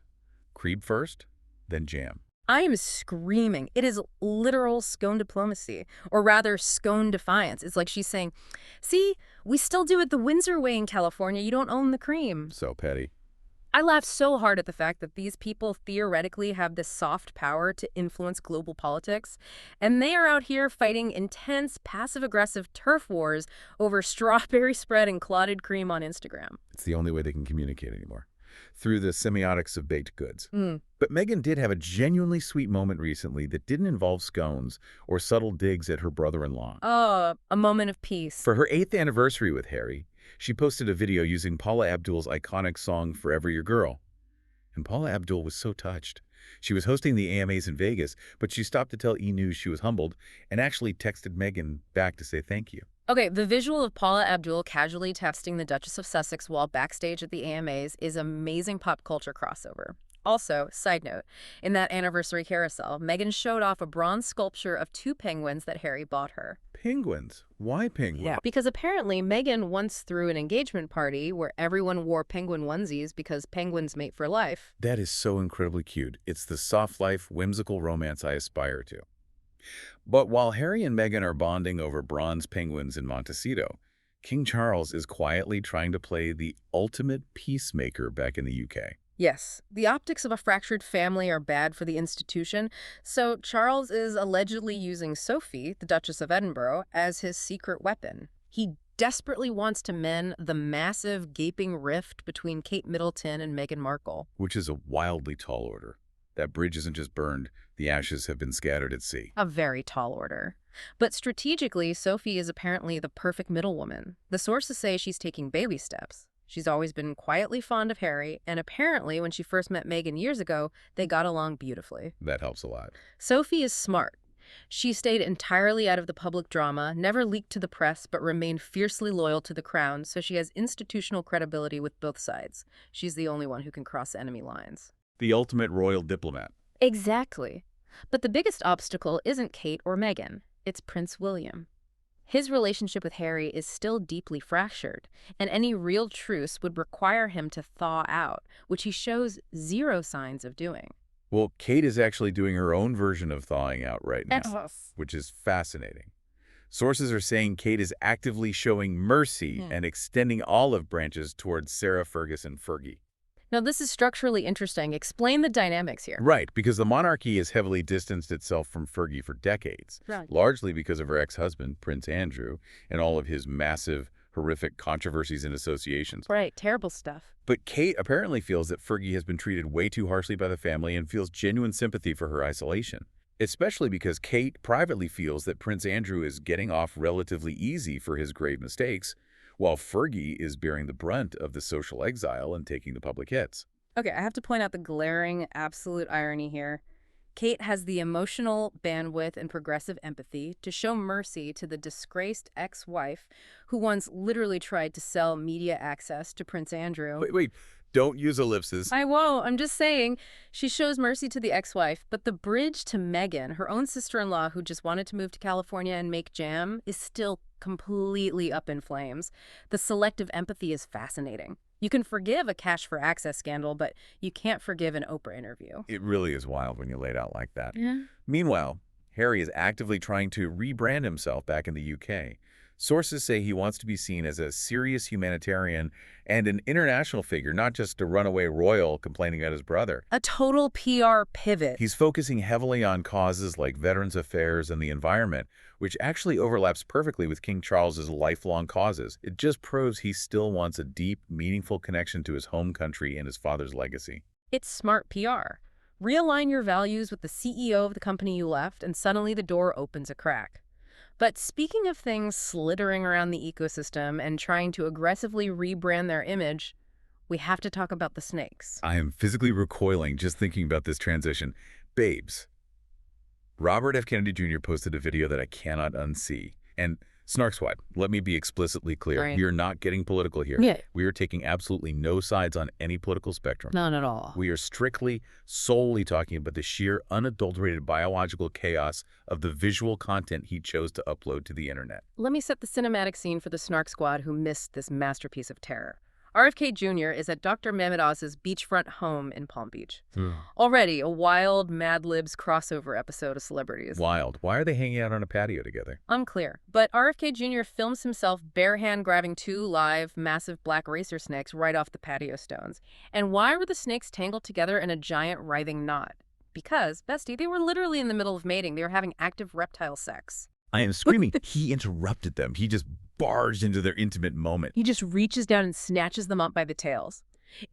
Cream first, then jam. I am screaming. It is literal scone diplomacy, or rather scone defiance. It's like she's saying, see, we still do it the Windsor way in California. You don't own the cream. So petty. I laugh so hard at the fact that these people theoretically have this soft power to influence global politics, and they are out here fighting intense, passive-aggressive turf wars over strawberry spread and clotted cream on Instagram. It's the only way they can communicate anymore, through the semiotics of baked goods. Mm. But Meghan did have a genuinely sweet moment recently that didn't involve scones or subtle digs at her brother-in-law. Oh, a moment of peace. For her 8th anniversary with Harry, she posted a video using Paula Abdul's iconic song Forever Your Girl. And Paula Abdul was so touched. She was hosting the AMAs in Vegas, but she stopped to tell E! News she was humbled and actually texted Meghan back to say thank you. Okay, the visual of Paula Abdul casually texting the Duchess of Sussex while backstage at the AMAs is amazing pop culture crossover. Also, side note, in that anniversary carousel, Meghan showed off a bronze sculpture of 2 penguins that Harry bought her. Penguins? Why penguins? Yeah, because apparently Meghan once threw an engagement party where everyone wore penguin onesies because penguins mate for life. That is so incredibly cute. It's the soft life, whimsical romance I aspire to. But while Harry and Meghan are bonding over bronze penguins in Montecito, King Charles is quietly trying to play the ultimate peacemaker back in the UK. Yes, the optics of a fractured family are bad for the institution, so Charles is allegedly using Sophie, the Duchess of Edinburgh, as his secret weapon. He desperately wants to mend the massive, gaping rift between Kate Middleton and Meghan Markle. Which is a wildly tall order. That bridge isn't just burned, the ashes have been scattered at sea. A very tall order. But strategically, Sophie is apparently the perfect middlewoman. The sources say she's taking baby steps. She's always been quietly fond of Harry, and apparently when she first met Meghan years ago, they got along beautifully. That helps a lot. Sophie is smart. She stayed entirely out of the public drama, never leaked to the press, but remained fiercely loyal to the crown, so she has institutional credibility with both sides. She's the only one who can cross enemy lines. The ultimate royal diplomat. Exactly. But the biggest obstacle isn't Kate or Meghan. It's Prince William. His relationship with Harry is still deeply fractured, and any real truce would require him to thaw out, which he shows zero signs of doing. Well, Kate is actually doing her own version of thawing out right now, which is fascinating. Sources are saying Kate is actively showing mercy and extending olive branches towards Sarah Ferguson Fergie. Now, this is structurally interesting. Explain the dynamics here. Right, because the monarchy has heavily distanced itself from Fergie for decades, largely because of her ex-husband, Prince Andrew, and all of his massive, horrific controversies and associations. Right, terrible stuff. But Kate apparently feels that Fergie has been treated way too harshly by the family and feels genuine sympathy for her isolation. Especially because Kate privately feels that Prince Andrew is getting off relatively easy for his grave mistakes, while Fergie is bearing the brunt of the social exile and taking the public hits. Okay, I have to point out the glaring absolute irony here. Kate has the emotional bandwidth and progressive empathy to show mercy to the disgraced ex-wife who once literally tried to sell media access to Prince Andrew. Wait, don't use ellipses. I won't. I'm just saying she shows mercy to the ex-wife, but the bridge to Meghan, her own sister-in-law who just wanted to move to California and make jam, is still completely up in flames. The selective empathy is fascinating. You can forgive a cash for access scandal, but you can't forgive an Oprah interview. It really is wild when you lay it out like that. Yeah. Meanwhile, Harry is actively trying to rebrand himself back in the UK. Sources say he wants to be seen as a serious humanitarian and an international figure, not just a runaway royal complaining about his brother. A total PR pivot. He's focusing heavily on causes like veterans affairs and the environment, which actually overlaps perfectly with King Charles's lifelong causes. It just proves he still wants a deep, meaningful connection to his home country and his father's legacy. It's smart PR. Realign your values with the CEO of the company you left, and suddenly the door opens a crack. But speaking of things slittering around the ecosystem and trying to aggressively rebrand their image, we have to talk about the snakes. I am physically recoiling just thinking about this transition. Babes, Robert F. Kennedy Jr. posted a video that I cannot unsee. And Snark Squad, let me be explicitly clear. Right. We are not getting political here. Yeah. We are taking absolutely no sides on any political spectrum. None at all. We are solely talking about the sheer unadulterated biological chaos of the visual content he chose to upload to the internet. Let me set the cinematic scene for the Snark Squad who missed this masterpiece of terror. RFK Jr. is at Dr. Mehmet Oz's beachfront home in Palm Beach. Already a wild Mad Libs crossover episode of celebrities. Wild. Why are they hanging out on a patio together? Unclear. But RFK Jr. films himself bare hand grabbing 2 live, massive black racer snakes right off the patio stones. And why were the snakes tangled together in a giant writhing knot? Because, bestie, they were literally in the middle of mating. They were having active reptile sex. I am screaming. He interrupted them. He just barged into their intimate moment. He just reaches down and snatches them up by the tails.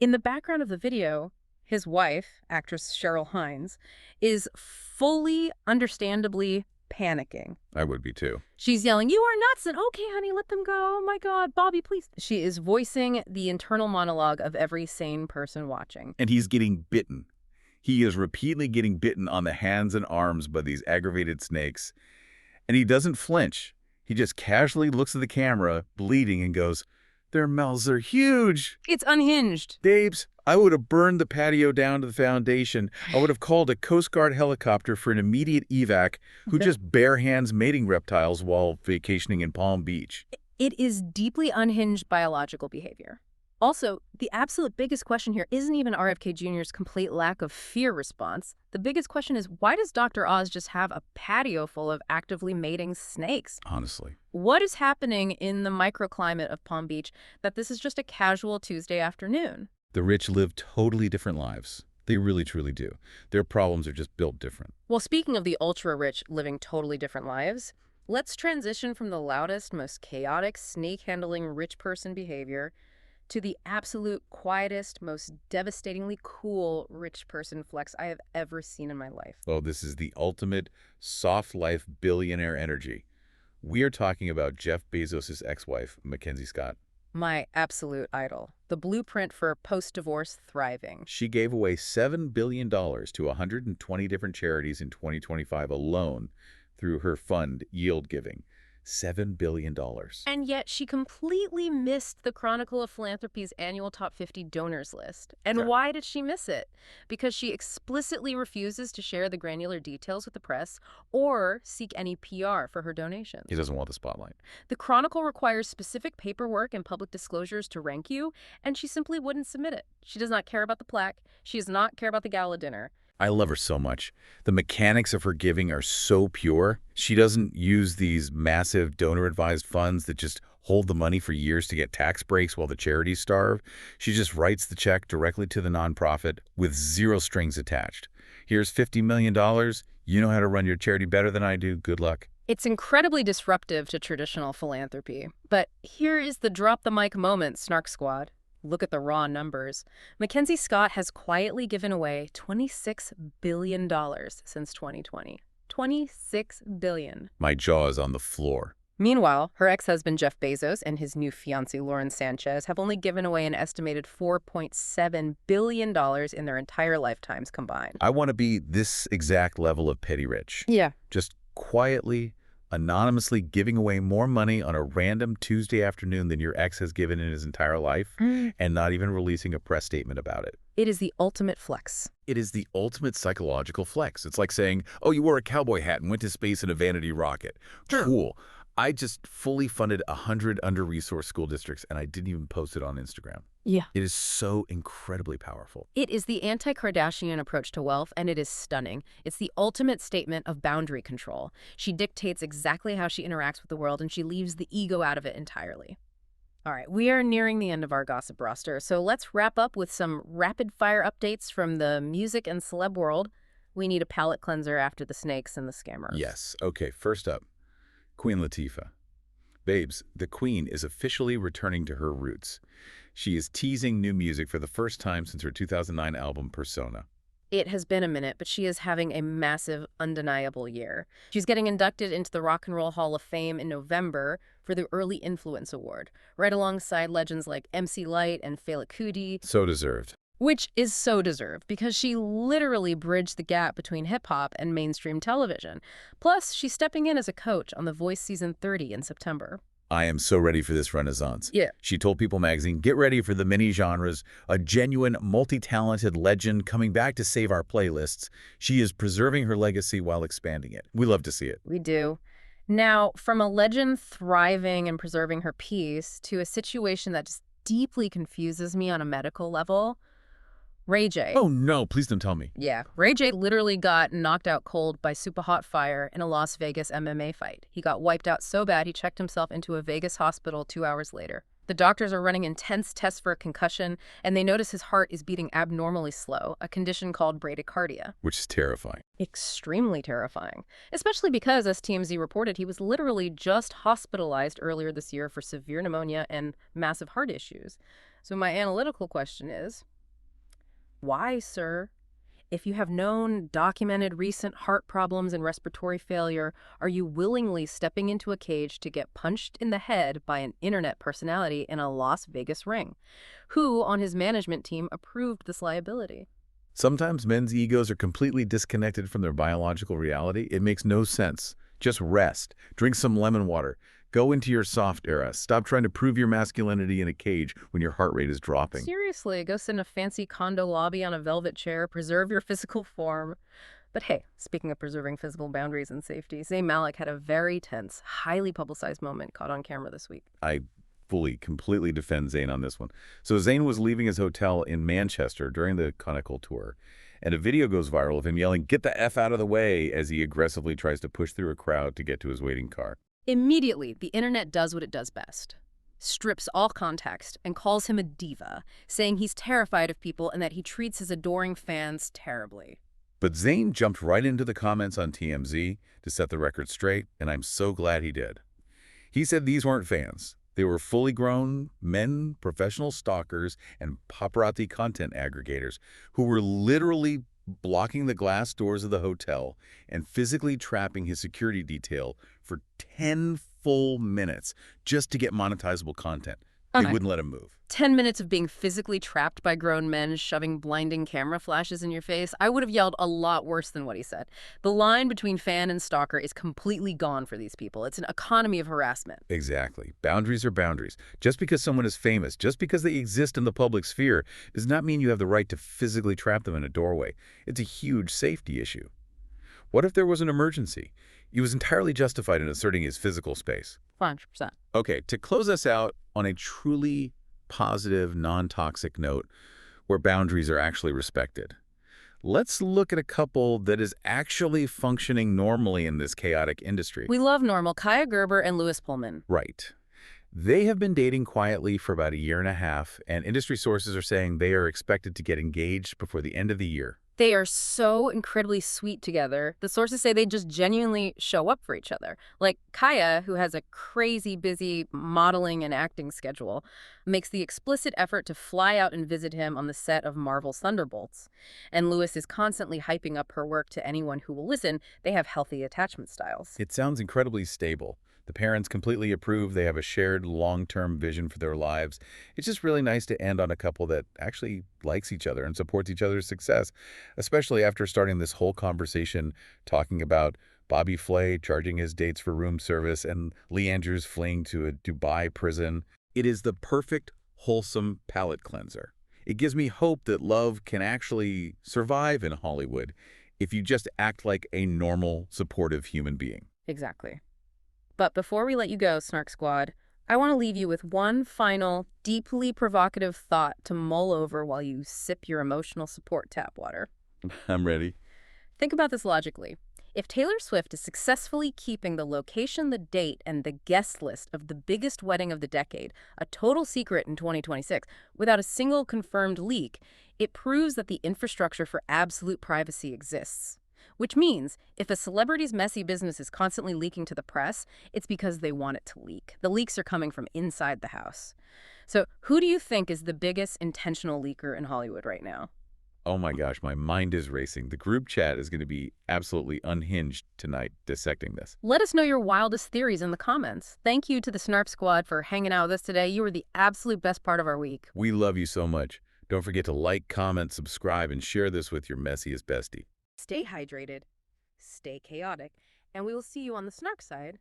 In the background of the video, his wife, actress Cheryl Hines, is fully, understandably panicking. I would be too. She's yelling, "You are nuts!" and "Okay, honey, let them go. Oh my God, Bobby, please." She is voicing the internal monologue of every sane person watching. And he's getting bitten. He is repeatedly getting bitten on the hands and arms by these aggravated snakes. And he doesn't flinch. He just casually looks at the camera, bleeding, and goes, "Their mouths are huge." It's unhinged. Dabes, I would have burned the patio down to the foundation. I would have called a Coast Guard helicopter for an immediate evac who just bare hands mating reptiles while vacationing in Palm Beach. It is deeply unhinged biological behavior. Also, the absolute biggest question here isn't even RFK Jr.'s complete lack of fear response. The biggest question is, why does Dr. Oz just have a patio full of actively mating snakes? Honestly. What is happening in the microclimate of Palm Beach that this is just a casual Tuesday afternoon? The rich live totally different lives. They really, truly do. Their problems are just built different. Well, speaking of the ultra-rich living totally different lives, let's transition from the loudest, most chaotic, snake-handling rich person behavior to the absolute quietest, most devastatingly cool rich person flex I have ever seen in my life. Oh, this is the ultimate soft life billionaire energy. We are talking about Jeff Bezos' ex-wife, Mackenzie Scott. My absolute idol. The blueprint for post-divorce thriving. She gave away $7 billion to 120 different charities in 2025 alone through her fund, Yield Giving. $7 billion. And yet she completely missed the Chronicle of Philanthropy's annual top 50 donors list. And why did she miss it? Because she explicitly refuses to share the granular details with the press or seek any PR for her donations. He doesn't want the spotlight. The Chronicle requires specific paperwork and public disclosures to rank you, and she simply wouldn't submit it. She does not care about the plaque. She does not care about the gala dinner. I love her so much. The mechanics of her giving are so pure. She doesn't use these massive donor-advised funds that just hold the money for years to get tax breaks while the charities starve. She just writes the check directly to the nonprofit with zero strings attached. Here's $50 million. You know how to run your charity better than I do. Good luck. It's incredibly disruptive to traditional philanthropy. But here is the drop-the-mic moment, Snark Squad. Look at the raw numbers. Mackenzie Scott has quietly given away $26 billion since 2020. $26 billion. My jaw is on the floor. Meanwhile, her ex-husband Jeff Bezos and his new fiancée Lauren Sanchez have only given away an estimated $4.7 billion in their entire lifetimes combined. I want to be this exact level of petty rich. Yeah. Just quietly, anonymously giving away more money on a random Tuesday afternoon than your ex has given in his entire life, and not even releasing a press statement about it. It is the ultimate flex. It is the ultimate psychological flex. It's like saying, oh, you wore a cowboy hat and went to space in a vanity rocket. Cool. I just fully funded 100 under-resourced school districts, and I didn't even post it on Instagram. Yeah. It is so incredibly powerful. It is the anti-Kardashian approach to wealth, and it is stunning. It's the ultimate statement of boundary control. She dictates exactly how she interacts with the world, and she leaves the ego out of it entirely. All right, we are nearing the end of our gossip roster, so let's wrap up with some rapid-fire updates from the music and celeb world. We need a palate cleanser after the snakes and the scammers. Yes. Okay, first up, Queen Latifah. Babes, the Queen is officially returning to her roots. She is teasing new music for the first time since her 2009 album, Persona. It has been a minute, but she is having a massive, undeniable year. She's getting inducted into the Rock and Roll Hall of Fame in November for the Early Influence Award, right alongside legends like MC Lyte and Fela Kuti. So deserved. Which is so deserved, because she literally bridged the gap between hip-hop and mainstream television. Plus, she's stepping in as a coach on The Voice Season 30 in September. I am so ready for this renaissance. Yeah. She told People magazine, get ready for the many genres, a genuine, multi-talented legend coming back to save our playlists. She is preserving her legacy while expanding it. We love to see it. We do. Now, from a legend thriving and preserving her peace to a situation that just deeply confuses me on a medical level? Ray J. Oh, no, please don't tell me. Yeah, Ray J literally got knocked out cold by super hot fire in a Las Vegas MMA fight. He got wiped out so bad he checked himself into a Vegas hospital 2 hours later. The doctors are running intense tests for a concussion, and they notice his heart is beating abnormally slow, a condition called bradycardia. Which is terrifying. Extremely terrifying, especially because, as TMZ reported, he was literally just hospitalized earlier this year for severe pneumonia and massive heart issues. So my analytical question is, why, sir? If you have known, documented recent heart problems and respiratory failure, are you willingly stepping into a cage to get punched in the head by an internet personality in a Las Vegas ring? Who on his management team approved this liability? Sometimes men's egos are completely disconnected from their biological reality. It makes no sense. Just rest. Drink some lemon water. Go into your soft era. Stop trying to prove your masculinity in a cage when your heart rate is dropping. Seriously, go sit in a fancy condo lobby on a velvet chair, preserve your physical form. But hey, speaking of preserving physical boundaries and safety, Zayn Malik had a very tense, highly publicized moment caught on camera this week. I completely defend Zayn on this one. So Zayn was leaving his hotel in Manchester during the Conical tour, and a video goes viral of him yelling, "Get the F out of the way," as he aggressively tries to push through a crowd to get to his waiting car. Immediately, the internet does what it does best. Strips all context and calls him a diva, saying he's terrified of people and that he treats his adoring fans terribly. But Zayn jumped right into the comments on TMZ to set the record straight, and I'm so glad he did. He said these weren't fans. They were fully grown men, professional stalkers, and paparazzi content aggregators who were literally blocking the glass doors of the hotel and physically trapping his security detail for 10 full minutes just to get monetizable content. They wouldn't let him move. 10 minutes of being physically trapped by grown men shoving blinding camera flashes in your face? I would have yelled a lot worse than what he said. The line between fan and stalker is completely gone for these people. It's an economy of harassment. Exactly. Boundaries are boundaries. Just because someone is famous, just because they exist in the public sphere, does not mean you have the right to physically trap them in a doorway. It's a huge safety issue. What if there was an emergency? He was entirely justified in asserting his physical space. 100%. Okay, to close us out on a truly positive, non-toxic note where boundaries are actually respected, let's look at a couple that is actually functioning normally in this chaotic industry. We love normal. Kaya Gerber and Louis Pullman. Right. They have been dating quietly for about 1.5 years, and industry sources are saying they are expected to get engaged before the end of the year. They are so incredibly sweet together. The sources say they just genuinely show up for each other. Like Kaya, who has a crazy busy modeling and acting schedule, makes the explicit effort to fly out and visit him on the set of Marvel's Thunderbolts. And Louis is constantly hyping up her work to anyone who will listen. They have healthy attachment styles. It sounds incredibly stable. The parents completely approve. They have a shared long-term vision for their lives. It's just really nice to end on a couple that actually likes each other and supports each other's success, especially after starting this whole conversation talking about Bobby Flay charging his dates for room service and Lee Andrews fleeing to a Dubai prison. It is the perfect, wholesome palate cleanser. It gives me hope that love can actually survive in Hollywood if you just act like a normal, supportive human being. Exactly. But before we let you go, Snark Squad, I want to leave you with one final, deeply provocative thought to mull over while you sip your emotional support tap water. I'm ready. Think about this logically. If Taylor Swift is successfully keeping the location, the date, and the guest list of the biggest wedding of the decade a total secret in 2026 without a single confirmed leak, it proves that the infrastructure for absolute privacy exists. Which means, if a celebrity's messy business is constantly leaking to the press, it's because they want it to leak. The leaks are coming from inside the house. So who do you think is the biggest intentional leaker in Hollywood right now? Oh my gosh, my mind is racing. The group chat is going to be absolutely unhinged tonight dissecting this. Let us know your wildest theories in the comments. Thank you to the Snarp Squad for hanging out with us today. You were the absolute best part of our week. We love you so much. Don't forget to like, comment, subscribe, and share this with your messiest bestie. Stay hydrated, stay chaotic, and we will see you on the Snark side